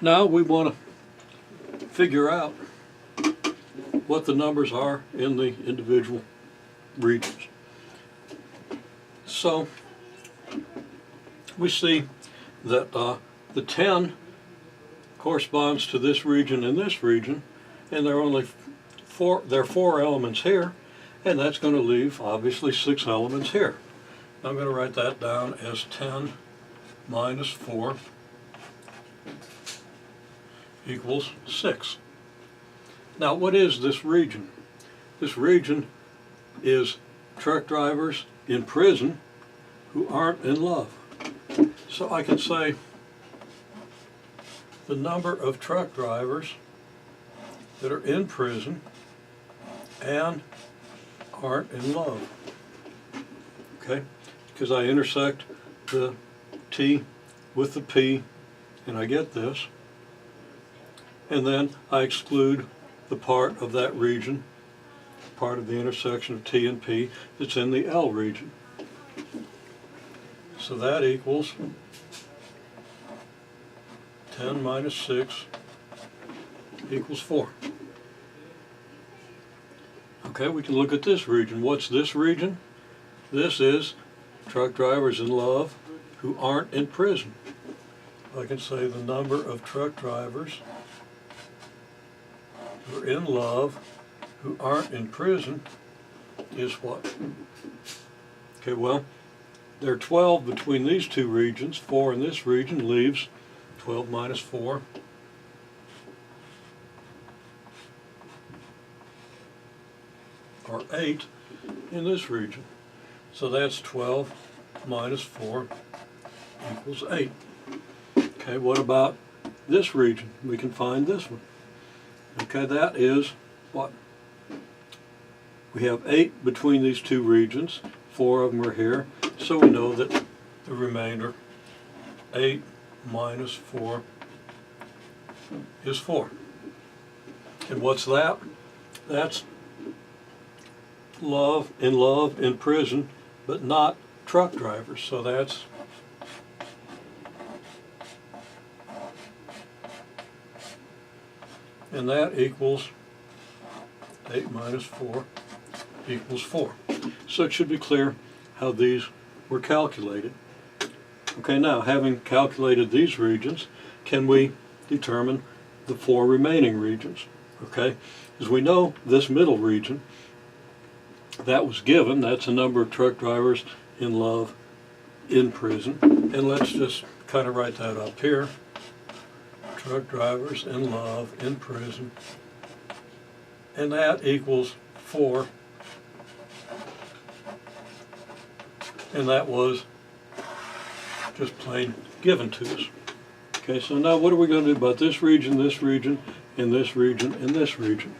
Now we want to figure out what the numbers are in the individual regions. So we see that the 10 corresponds to this region and this region, and there are four elements here, and that's going to leave obviously 6 elements here. I'm going to write that down as 10 minus 4 equals 6. Now what is this region? This region is truck drivers in prison who aren't in love. So I can say the number of truck drivers that are in prison and aren't in love. Okay? Because I intersect the T with the P and I get this. And then I exclude the part of that region, part of the intersection of T and P that's in the L region. So that equals 10 minus 6 equals 4. Okay, we can look at this region. What's this region? This is truck drivers in love who aren't in prison. I can say the number of truck drivers who are in love who aren't in prison is what? Okay, well, there are 12 between these two regions. 4 in this region leaves 12 minus 4. Or 8 in this region. So that's 12 minus 4 equals 8. Okay, what about this region? We can find this one. Okay, that is what? We have 8 between these two regions. 4 of them are here. So we know that the remainder, 8 minus 4, is 4. And what's that? That's love, in prison, but not truck drivers. So that's and that equals 8 minus 4 equals 4. So it should be clear how these were calculated. Okay, now having calculated these regions, can we determine the 4 remaining regions? Okay, as we know, this middle region, that was given, that's the number of truck drivers in love in prison. And let's just kind of write that up here. Truck drivers in love in prison. And that equals 4. And that was just plain given to us. Okay, so now what are we going to do about this region, and this region, and this region?